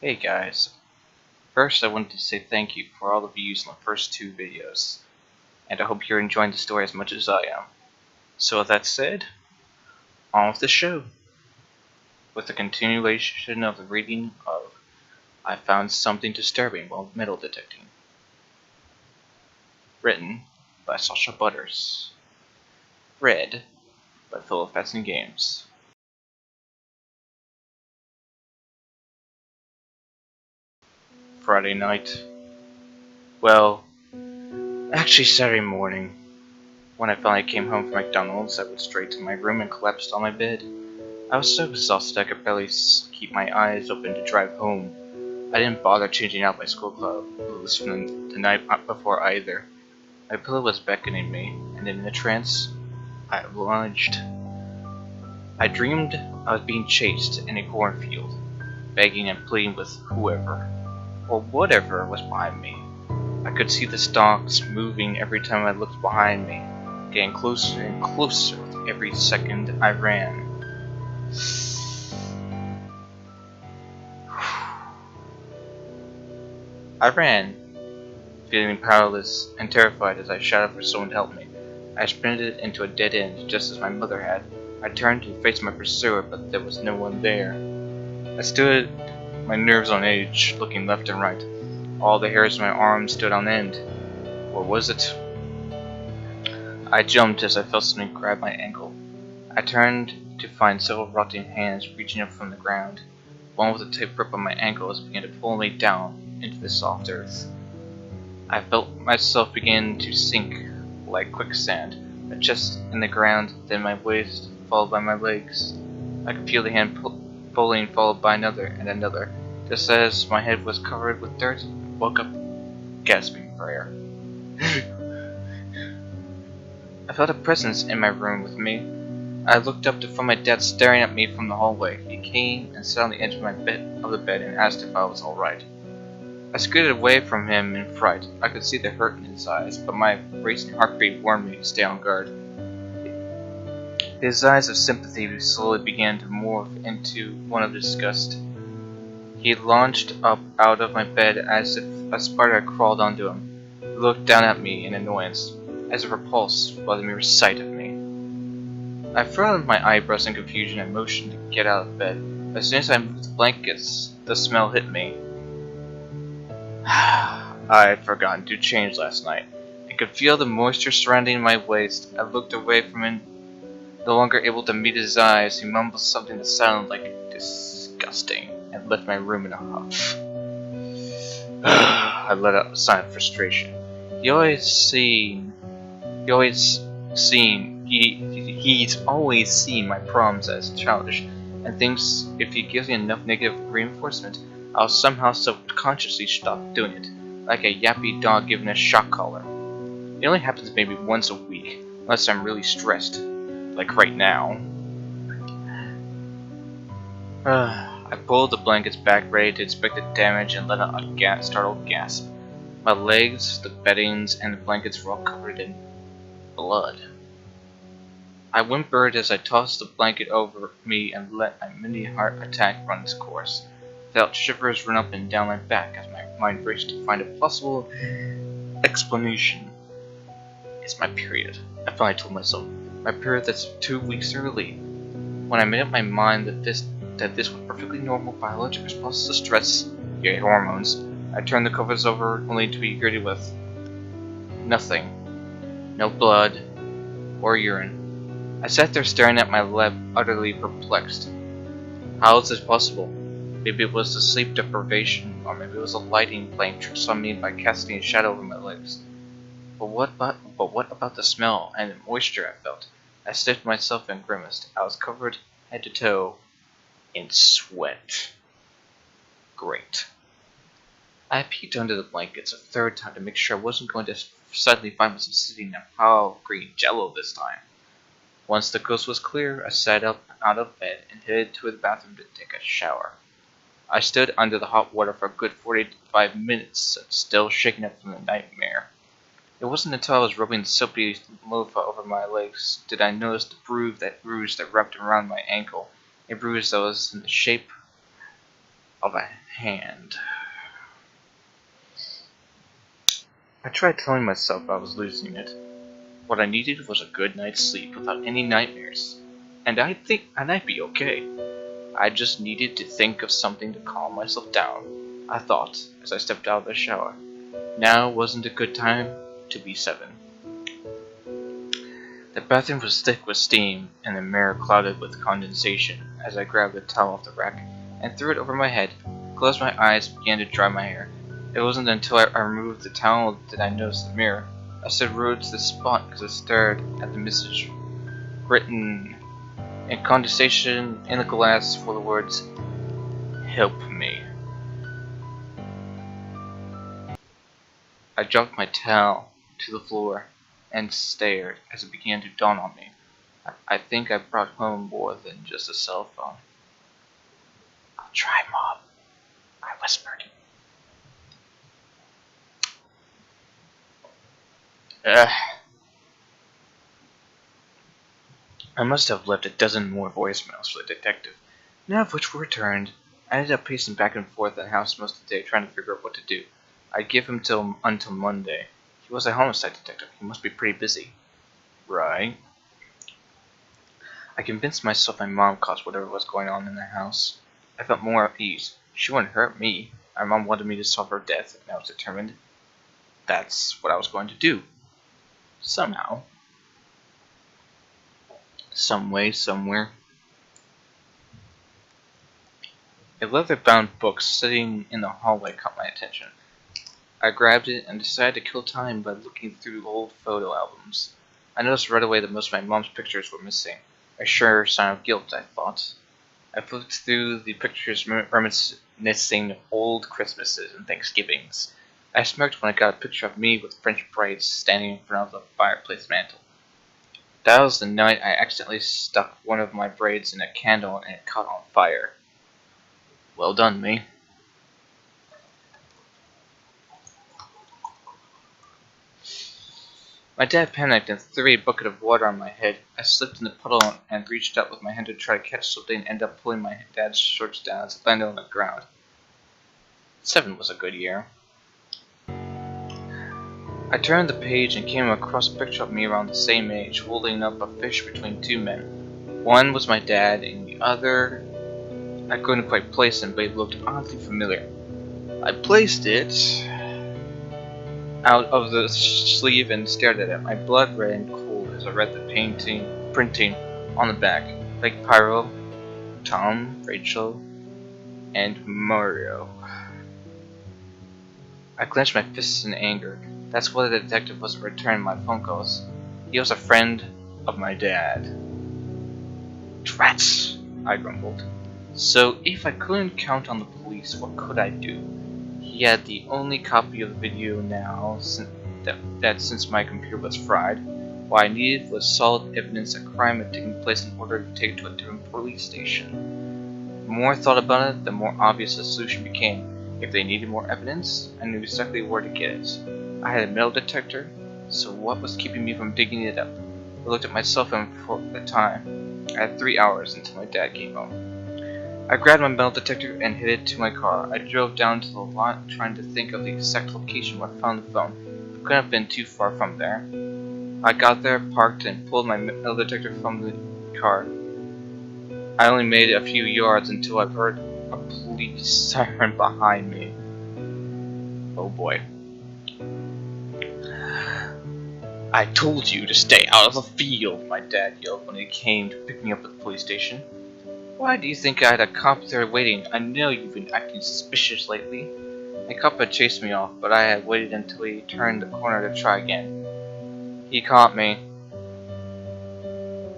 Hey guys, first I wanted to say thank you for all the views on the first two videos, and I hope you're enjoying the story as much as I am. So with that said, on with the show, with the continuation of the reading of I Found Something Disturbing While Metal Detecting, written by Sasha Butters, read by Philip Fetson Games. Friday night, well, actually Saturday morning. When I finally came home from McDonald's, I went straight to my room and collapsed on my bed. I was so exhausted I could barely keep my eyes open to drive home. I didn't bother changing out my school clothes from the night before either. My pillow was beckoning me, and in a trance, I lunged. I dreamed I was being chased in a cornfield, begging and pleading with whoever, or whatever was behind me. I could see the stalks moving every time I looked behind me, getting closer and closer with every second I ran. I ran, feeling powerless and terrified as I shouted for someone to help me. I sprinted into a dead end just as my mother had. I turned to face my pursuer, but there was no one there. I stood, my nerves on edge, looking left and right. All the hairs on my arms stood on end. Or was it? I jumped as I felt something grab my ankle. I turned to find several rotting hands reaching up from the ground. One with a tight grip on my ankles began to pull me down into the soft earth. I felt myself begin to sink like quicksand, my chest in the ground, then my waist, followed by my legs. I could feel the hand pulling, followed by another and another. Just as my head was covered with dirt, I woke up, gasping for air. I felt a presence in my room with me. I looked up to find my dad staring at me from the hallway. He came and sat on the edge of the bed and asked if I was alright. I scooted away from him in fright. I could see the hurt in his eyes, but my racing heartbeat warned me to stay on guard. His eyes of sympathy slowly began to morph into one of disgust. He launched up out of my bed as if a spider had crawled onto him. He looked down at me in annoyance, as if repulsed by the mere sight of me. I furrowed my eyebrows in confusion and motioned to get out of bed. As soon as I moved the blankets, the smell hit me. I had forgotten to change last night. I could feel the moisture surrounding my waist. I looked away from him, no longer able to meet his eyes. He mumbled something that sounded like disgusting and left my room in a huff. I let out a sigh of frustration. He always seen, he always seen, he's always seen my problems as childish, and thinks if he gives me enough negative reinforcement, I'll somehow subconsciously stop doing it, like a yappy dog given a shock collar. It only happens maybe once a week, unless I'm really stressed, like right now. I pulled the blankets back, ready to inspect the damage, and let out a startled gasp. My legs, the beddings, and the blankets were all covered in blood. I whimpered as I tossed the blanket over me and let a mini heart attack run its course. I felt shivers run up and down my back as my mind raced to find a possible explanation. It's my period, I finally told myself. My period that's 2 weeks early. When I made up my mind that this was perfectly normal biological response to stress, yay hormones, I turned the covers over only to be greeted with nothing. No blood or urine. I sat there staring at my lap, utterly perplexed. How is this possible? Maybe it was the sleep deprivation, or maybe it was the lighting playing tricks on me by casting a shadow over my legs. But what about the smell and the moisture I felt? I stiffened myself and grimaced. I was covered head to toe in sweat. Great. I peeked under the blankets a third time to make sure I wasn't going to suddenly find myself sitting in a pile of green jello this time. Once the coast was clear, I sat up out of bed and headed to the bathroom to take a shower. I stood under the hot water for a good 45 minutes, still shaken up from the nightmare. It wasn't until I was rubbing the soapy loofah over my legs did I notice the bruise that wrapped around my ankle, a bruise that was in the shape of a hand. I tried telling myself I was losing it. What I needed was a good night's sleep without any nightmares. And I'd be okay. I just needed to think of something to calm myself down, I thought as I stepped out of the shower. Now wasn't a good time to be 7. The bathroom was thick with steam, and the mirror clouded with condensation as I grabbed the towel off the rack and threw it over my head, closed my eyes, and began to dry my hair. It wasn't until I removed the towel that I noticed the mirror. I stood rooted to the spot as I stared at the message written in condensation in the glass for the words, "Help me." I dropped my towel to the floor and stared as it began to dawn on me. I think I brought home more than just a cell phone. "I'll try, Mom," I whispered. Ugh. I must have left a dozen more voicemails for the detective, none of which were returned. I ended up pacing back and forth in the house most of the day trying to figure out what to do. I'd give him until Monday. He was a homicide detective. He must be pretty busy. Right? I convinced myself my mom caused whatever was going on in the house. I felt more at ease. She wouldn't hurt me. My mom wanted me to solve her death, and I was determined that's what I was going to do. Somehow. Some way, somewhere. A leather-bound book sitting in the hallway caught my attention. I grabbed it and decided to kill time by looking through old photo albums. I noticed right away that most of my mom's pictures were missing. A sure sign of guilt, I thought. I flipped through the pictures reminiscing old Christmases and Thanksgivings. I smirked when I got a picture of me with French braids standing in front of the fireplace mantel. That was the night I accidentally stuck one of my braids in a candle and it caught on fire. Well done, me. My dad panicked and threw a bucket of water on my head. I slipped in the puddle and reached out with my hand to try to catch something and ended up pulling my dad's shorts down as it landed on the ground. 7 was a good year. I turned the page and came across a picture of me around the same age, holding up a fish between 2 men. One was my dad, and the other, I couldn't quite place him, but he looked oddly familiar. I placed it out of the sleeve and stared at it. My blood ran cold as I read the printing on the back. Like Pyro, Tom, Rachel, and Mario. I clenched my fists in anger. That's why the detective wasn't returning my phone calls. He was a friend of my dad. Drats, I grumbled. So if I couldn't count on the police, what could I do? He had the only copy of the video now since my computer was fried. What I needed was solid evidence a crime had taken place in order to take it to a different police station. The more I thought about it, the more obvious the solution became. If they needed more evidence, I knew exactly where to get it. I had a metal detector, so what was keeping me from digging it up? I looked at my cell phone for the time. I had 3 hours until my dad came home. I grabbed my metal detector and headed to my car. I drove down to the lot trying to think of the exact location where I found the phone. It couldn't have been too far from there. I got there, parked, and pulled my metal detector from the car. I only made it a few yards until I heard a police siren behind me. Oh boy. "I told you to stay out of the field," my dad yelled when he came to pick me up at the police station. "Why do you think I had a cop there waiting? I know you've been acting suspicious lately." The cop had chased me off, but I had waited until he turned the corner to try again. He caught me.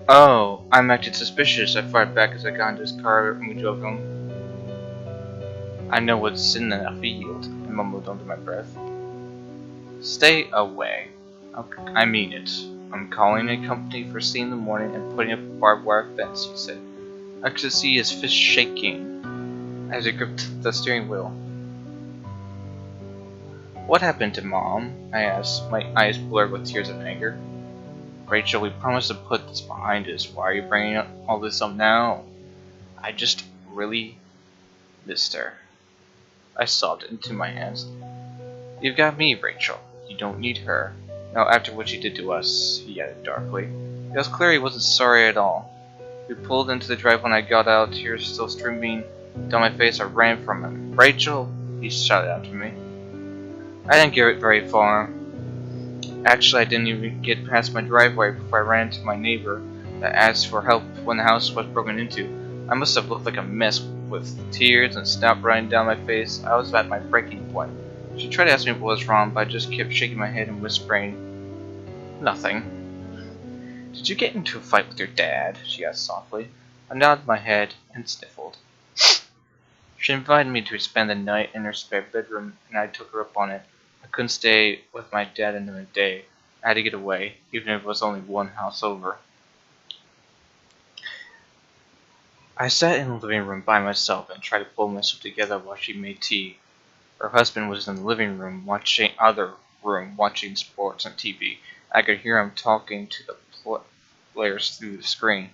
"Oh, I'm acting suspicious," I fired back as I got into his car and we drove home. "I know what's in the field," I mumbled under my breath. "Stay away. I mean it. I'm calling a company for in the morning and putting up a barbed wire fence," he said. I could see his fist shaking as he gripped the steering wheel. "What happened to Mom?" I asked, my eyes blurred with tears of anger. "Rachel, we promised to put this behind us. Why are you bringing all this up now?" "I just really missed her," I sobbed into my hands. You've got me, Rachel. You don't need her. Now, after what you did to us, he added darkly. It was clear he wasn't sorry at all. We pulled into the drive when I got out, tears still streaming down my face. I ran from him. Rachel! He shouted after me. I didn't get very far. Actually, I didn't even get past my driveway before I ran into my neighbor that asked for help when the house was broken into. I must have looked like a mess with tears and snot running down my face. I was at my breaking point. She tried to ask me what was wrong, but I just kept shaking my head and whispering, nothing. Did you get into a fight with your dad? She asked softly. I nodded my head and sniffled. She invited me to spend the night in her spare bedroom, and I took her up on it. I couldn't stay with my dad another day. I had to get away, even if it was only one house over. I sat in the living room by myself and tried to pull myself together while she made tea. Her husband was in the living room watching sports on TV. I could hear him talking to the players through the screen.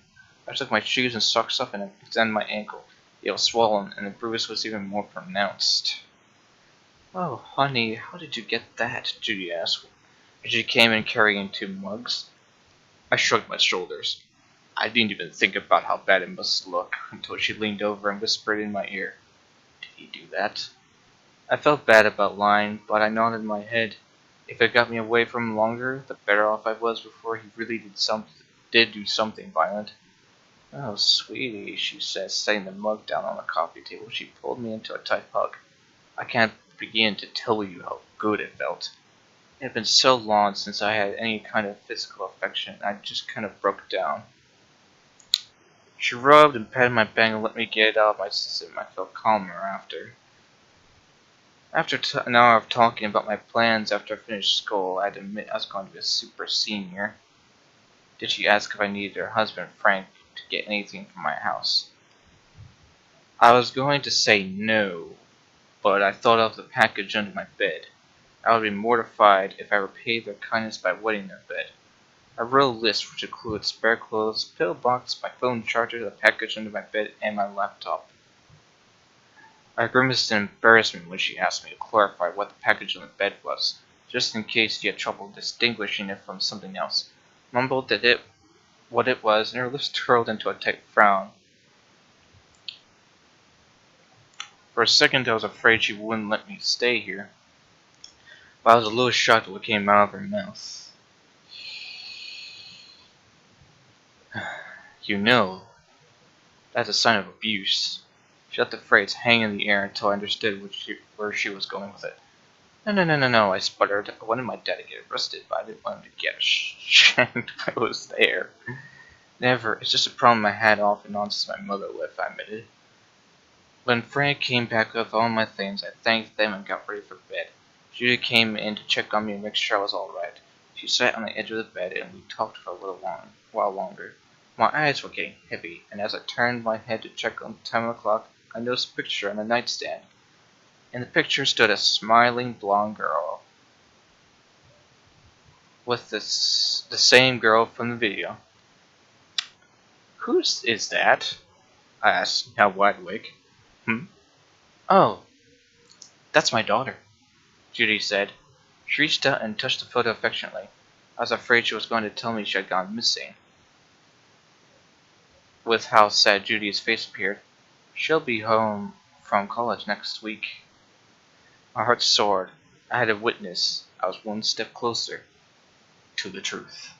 I took my shoes and socks off and examined my ankle. It was swollen, and the bruise was even more pronounced. Oh, honey, how did you get that? Judy asked as she came in carrying 2 mugs. I shrugged my shoulders. I didn't even think about how bad it must look until she leaned over and whispered in my ear, Did he do that? I felt bad about lying, but I nodded my head. If it got me away from him longer, the better off I was before he really did do something violent. Oh, sweetie, she said, setting the mug down on the coffee table. She pulled me into a tight hug. I can't begin to tell you how good it felt. It had been so long since I had any kind of physical affection, I just kind of broke down. She rubbed and patted my back and let me get it out of my system. I felt calmer after. After an hour of talking about my plans after I finished school, I had to admit I was going to be a super senior. Did she ask if I needed her husband, Frank, to get anything from my house? I was going to say no, but I thought of the package under my bed. I would be mortified if I repaid their kindness by wetting their bed. I wrote a list which included spare clothes, pill box, my phone charger, the package under my bed, and my laptop. I grimaced in embarrassment when she asked me to clarify what the package on the bed was, just in case she had trouble distinguishing it from something else. Mumbled what it was, and her lips curled into a tight frown. For a second I was afraid she wouldn't let me stay here, but I was a little shocked at what came out of her mouth. You know, that's a sign of abuse. She let the phrase hang in the air until I understood where she was going with it. No, I sputtered. I wanted my dad to get arrested, but I didn't want him to get shanked if I was there. Never. It's just a problem I had off and on since my mother left, I admitted. When Frank came back with all my things, I thanked them and got ready for bed. Judy came in to check on me and make sure I was all right. She sat on the edge of the bed and we talked for a while longer. My eyes were getting heavy, and as I turned my head to check on the time on the clock, I noticed a picture on the nightstand. In the picture stood a smiling blonde girl with the same girl from the video. Who is that? I asked, now wide awake. Oh, that's my daughter, Judy said. She reached out and touched the photo affectionately. I was afraid she was going to tell me she had gone missing. With how sad Judy's face appeared, she'll be home from college next week. My heart soared. I had a witness. I was one step closer to the truth.